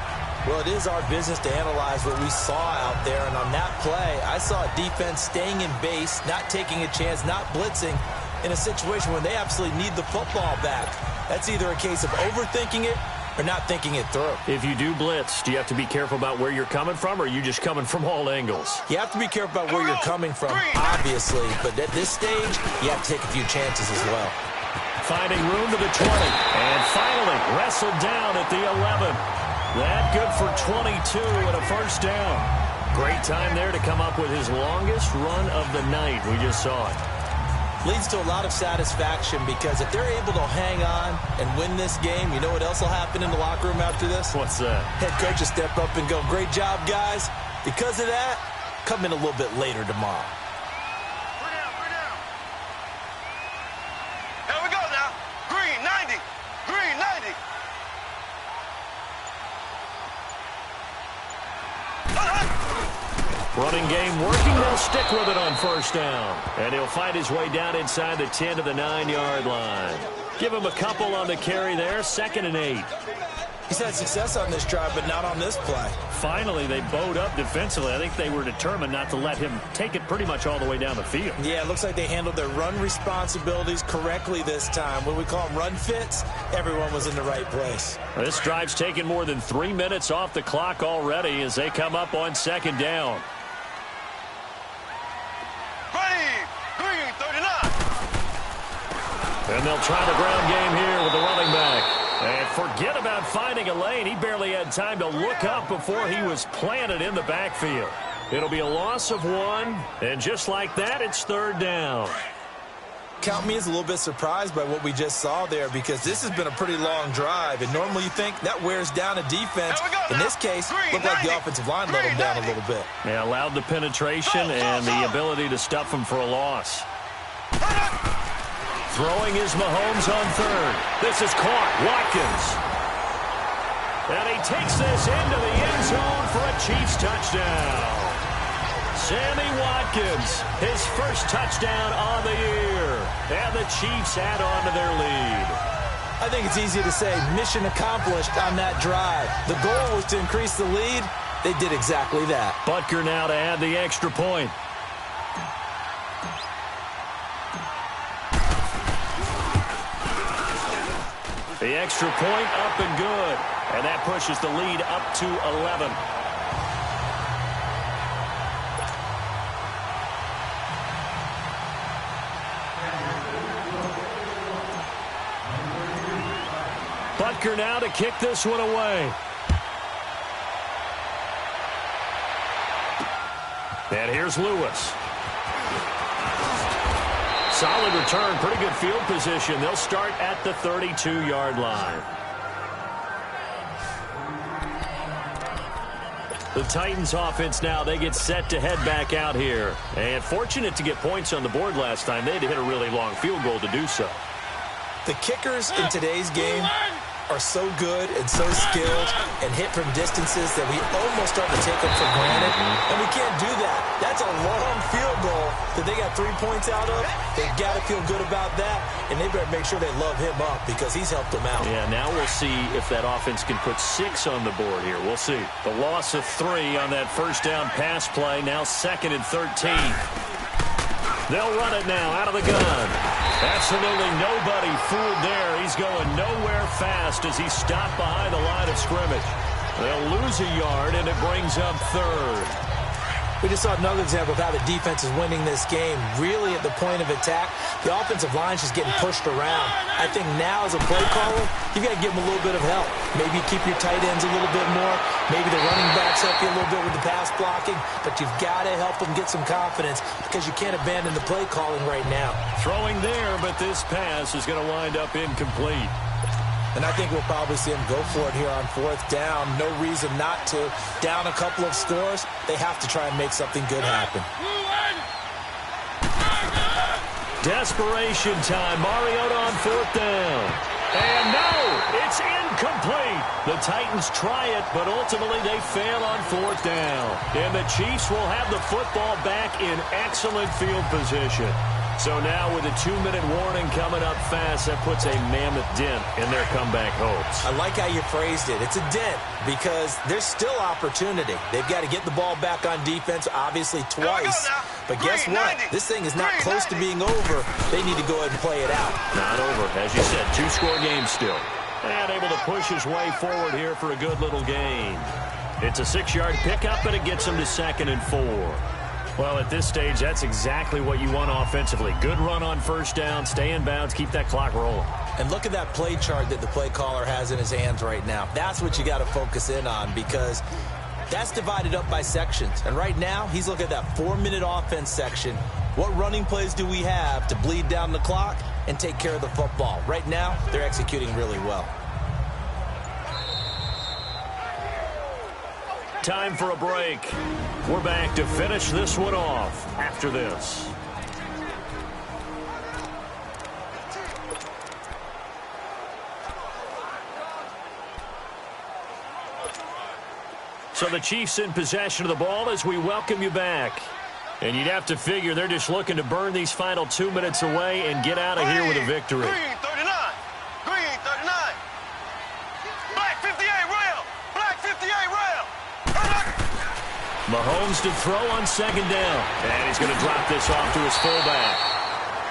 Well, it is our business to analyze what we saw out there. And on that play, I saw a defense staying in base, not taking a chance, not blitzing in a situation where they absolutely need the football back. That's either a case of overthinking it or not thinking it through. If you do blitz, do you have to be careful about where you're coming from, or are you just coming from all angles? You have to be careful about where you're coming from, obviously. But at this stage, you have to take a few chances as well. Finding room to the 20. And finally wrestled down at the 11. That good for 22 and a 1st down. Great time there to come up with his longest run of the night. We just saw it. Leads to a lot of satisfaction because if they're able to hang on and win this game, you know what else will happen in the locker room after this? What's that? Head coach will step up and go, great job, guys. Because of that, come in a little bit later tomorrow. Here we go now. Green 90. Green 90. Running game working. They'll stick with it on 1st down. And he'll find his way down inside the 10 to the 9-yard line. Give him a couple on the carry there. 2nd and 8. He's had success on this drive, but not on this play. Finally, they bowed up defensively. I think they were determined not to let him take it pretty much all the way down the field. Yeah, it looks like they handled their run responsibilities correctly this time. When we call them run fits, everyone was in the right place. This drive's taken more than 3 minutes off the clock already as they come up on second down. Ready, green, 39. And they'll try the ground game here with the running back. And forget about finding a lane. He barely had time to look up before he was planted in the backfield. It'll be a loss of 1, and just like that, it's third down. Count me as a little bit surprised by what we just saw there because this has been a pretty long drive, and normally you think that wears down a defense. In this case, looked like the offensive line let him down a little bit. Yeah, allowed the penetration and the ability to stuff him for a loss. Throwing is Mahomes on third. This is caught. Watkins. And he takes this into the end zone for a Chiefs touchdown. Sammy Watkins, his first touchdown on the year. And the Chiefs add on to their lead. I think it's easy to say mission accomplished on that drive. The goal was to increase the lead. They did exactly that. Butker now to add the extra point. The extra point up and good. And that pushes the lead up to 11. Butker now to kick this one away. And here's Lewis. Solid return, pretty good field position. They'll start at the 32-yard line. The Titans offense now, they get set to head back out here. And fortunate to get points on the board last time. They had to hit a really long field goal to do so. The kickers in today's game are so good and so skilled and hit from distances that we almost start to take them for granted. And we can't do that. That's a long field goal that they got 3 points out of. They've got to feel good about that, and they better make sure they love him up because he's helped them out. Yeah, now we'll see if that offense can put 6 on the board here. We'll see. The loss of 3 on that first down pass play, now 2nd and 13. They'll run it now out of the gun. Absolutely nobody fooled there. He's going nowhere fast as he's stopped behind the line of scrimmage. They'll lose a yard, and it brings up third. We just saw another example of how the defense is winning this game. Really at the point of attack, the offensive line's just getting pushed around. I think now as a play caller, you've got to give them a little bit of help. Maybe keep your tight ends a little bit more. Maybe the running backs help you a little bit with the pass blocking. But you've got to help them get some confidence because you can't abandon the play calling right now. Throwing there, but this pass is going to wind up incomplete. And I think we'll probably see him go for it here on 4th down. No reason not to. Down a couple of scores, they have to try and make something good happen. Desperation time. Mariota on 4th down. And no, it's incomplete. The Titans try it, but ultimately they fail on 4th down. And the Chiefs will have the football back in excellent field position. So now with a 2-minute warning coming up fast, that puts a mammoth dent in their comeback hopes. I like how you phrased it. It's a dent because there's still opportunity. They've got to get the ball back on defense, obviously twice. But guess what? This thing is not close to being over. They need to go ahead and play it out. Not over. As you said, 2-score game still. And able to push his way forward here for a good little gain. It's a 6-yard pickup, and it gets him to 2nd and 4. Well, at this stage, that's exactly what you want offensively. Good run on 1st down, stay in bounds, keep that clock rolling. And look at that play chart that the play caller has in his hands right now. That's what you got to focus in on because that's divided up by sections. And right now, he's looking at that 4-minute offense section. What running plays do we have to bleed down the clock and take care of the football? Right now, they're executing really well. Time for a break. We're back to finish this one off after this. So the Chiefs in possession of the ball as we welcome you back. And you'd have to figure they're just looking to burn these final 2 minutes away and get out of here with a victory. Green 39. Green 39. Black 58. Mahomes to throw on second down. And he's going to drop this off to his fullback.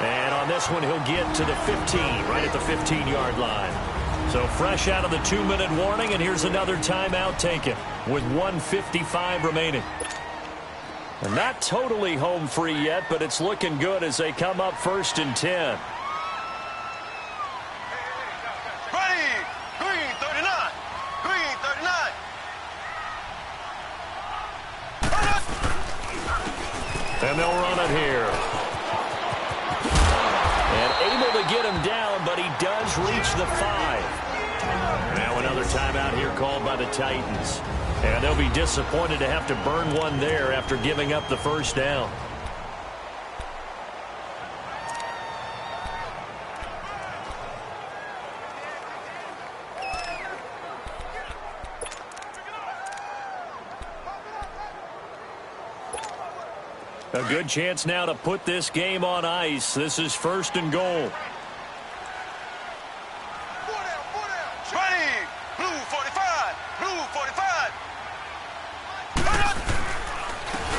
And on this one, he'll get to the 15, right at the 15-yard line. So fresh out of the 2-minute warning, and here's another timeout taken with 1:55 remaining. And not totally home free yet, but it's looking good as they come up 1st and 10. Ready! Green 39! Green 39! And they'll run it here. And able to get him down, but he does reach the 5. Now another timeout here called by the Titans. And they'll be disappointed to have to burn one there after giving up the first down. A good chance now to put this game on ice. This is 1st and goal. Ready! Blue 45! Blue 45!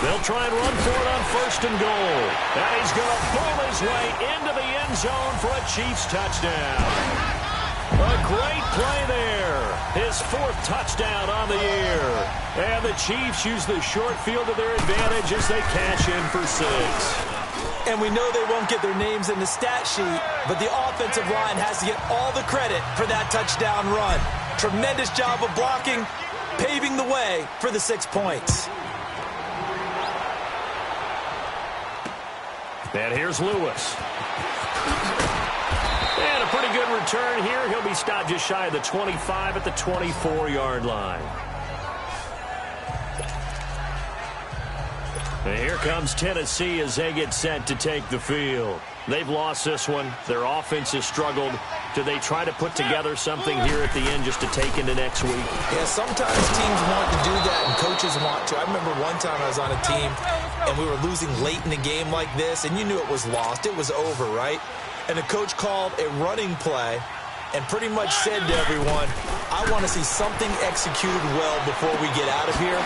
They'll try and run for it on 1st and goal. And he's going to pull his way into the end zone for a Chiefs touchdown. A great play there. His 4th touchdown on the year. And the Chiefs use the short field to their advantage as they cash in for 6. And we know they won't get their names in the stat sheet, but the offensive line has to get all the credit for that touchdown run. Tremendous job of blocking, paving the way for the 6 points. And here's Lewis. And a pretty good return here. He'll be stopped just shy of the 25 at the 24-yard line. And here comes Tennessee as they get set to take the field. They've lost this one. Their offense has struggled. Do they try to put together something here at the end just to take into next week? Yeah, sometimes teams want to do that and coaches want to. I remember one time I was on a team and we were losing late in the game like this, and you knew it was lost. It was over, right? And the coach called a running play and pretty much said to everyone, I want to see something executed well before we get out of here.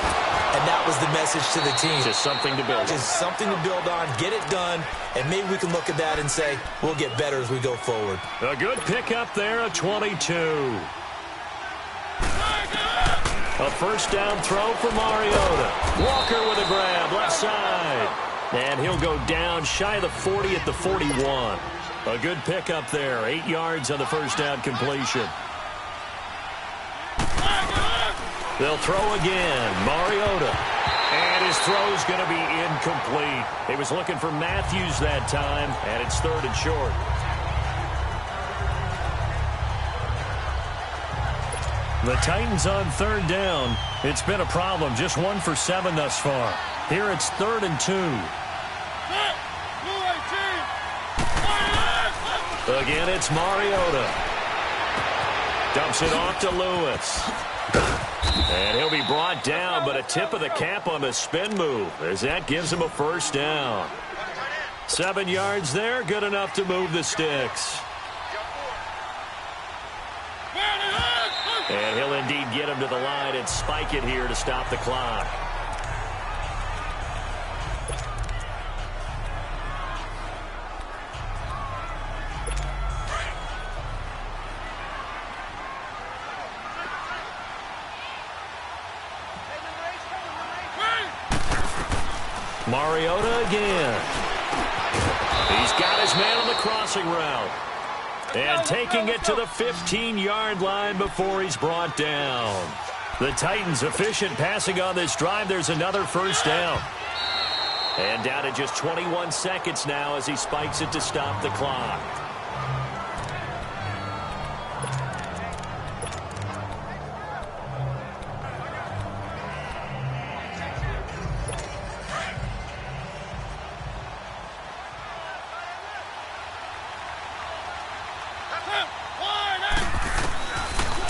And that was the message to the team. Just something to build on. Just something to build on, get it done, and maybe we can look at that and say, we'll get better as we go forward. A good pickup there, a 22. A first down throw for Mariota. Walker with a grab, left side. And he'll go down shy of the 40 at the 41. A good pickup there, 8 yards on the first down completion. They'll throw again, Mariota. And his throw's going to be incomplete. He was looking for Matthews that time, and it's 3rd and short. The Titans on 3rd down. It's been a problem, just 1 for 7 thus far. Here it's 3rd and 2. Again, it's Mariota. Dumps it off to Lewis. And he'll be brought down, but a tip of the cap on the spin move as that gives him a first down. 7 yards there, good enough to move the sticks. And he'll indeed get him to the line and spike it here to stop the clock. Mariota again. He's got his man on the crossing route. And taking it to the 15-yard line before he's brought down. The Titans efficient passing on this drive. There's another first down. And down to just 21 seconds now as he spikes it to stop the clock.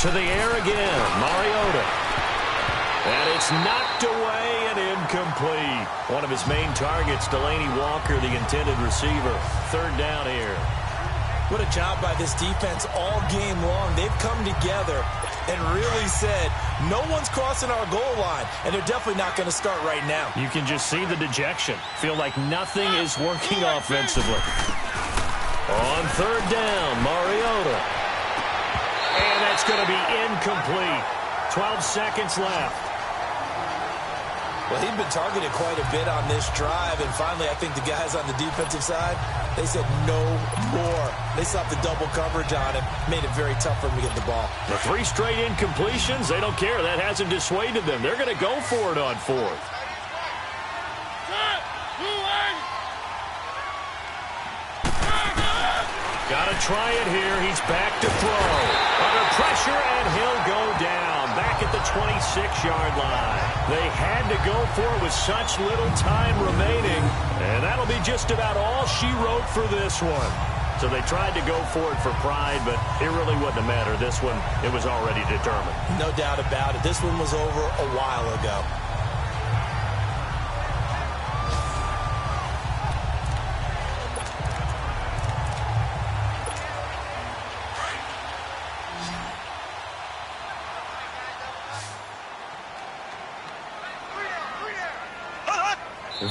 To the air again, Mariota. And it's knocked away and incomplete. One of his main targets, Delaney Walker, the intended receiver. 3rd down here. What a job by this defense all game long. They've come together and really said, no one's crossing our goal line, and they're definitely not going to start right now. You can just see the dejection. Feel like nothing is working offensively. On third down, Mariota. And that's going to be incomplete. 12 seconds left. Well, he'd been targeted quite a bit on this drive, and finally I think the guys on the defensive side, they said no more. They stopped the double coverage on him, made it very tough for him to get the ball. The 3 straight incompletions, they don't care. That hasn't dissuaded them. They're going to go for it on 4th. Got to try it here. He's back to throw. Under pressure, and he'll go down. Back at the 26-yard line. They had to go for it with such little time remaining. And that'll be just about all she wrote for this one. So they tried to go for it for pride, but it really wouldn't have mattered. This one, it was already determined. No doubt about it. This one was over a while ago.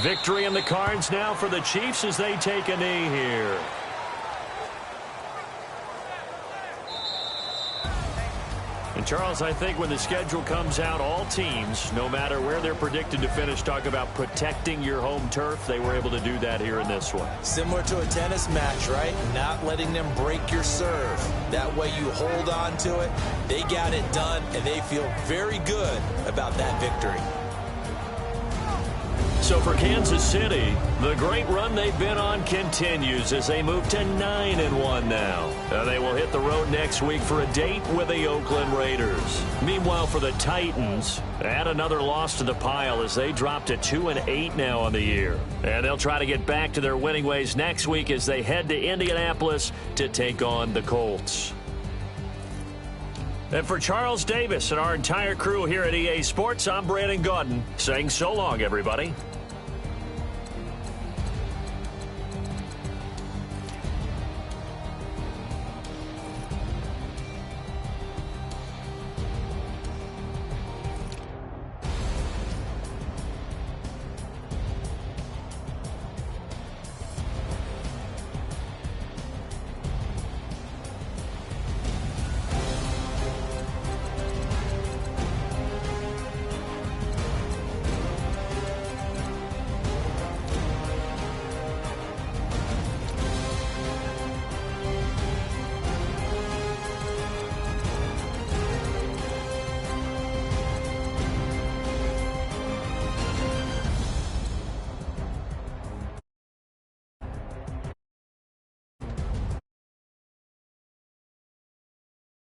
Victory in the cards now for the Chiefs as they take a knee here. And Charles, I think when the schedule comes out, all teams, no matter where they're predicted to finish, talk about protecting your home turf. They were able to do that here in this one. Similar to a tennis match, right? Not letting them break your serve. That way you hold on to it. They got it done, and they feel very good about that victory. So for Kansas City, the great run they've been on continues as they move to 9-1 now. They will hit the road next week for a date with the Oakland Raiders. Meanwhile, for the Titans, add another loss to the pile as they drop to 2-8 now on the year. And they'll try to get back to their winning ways next week as they head to Indianapolis to take on the Colts. And for Charles Davis and our entire crew here at EA Sports, I'm Brandon Gaudin saying so long, everybody.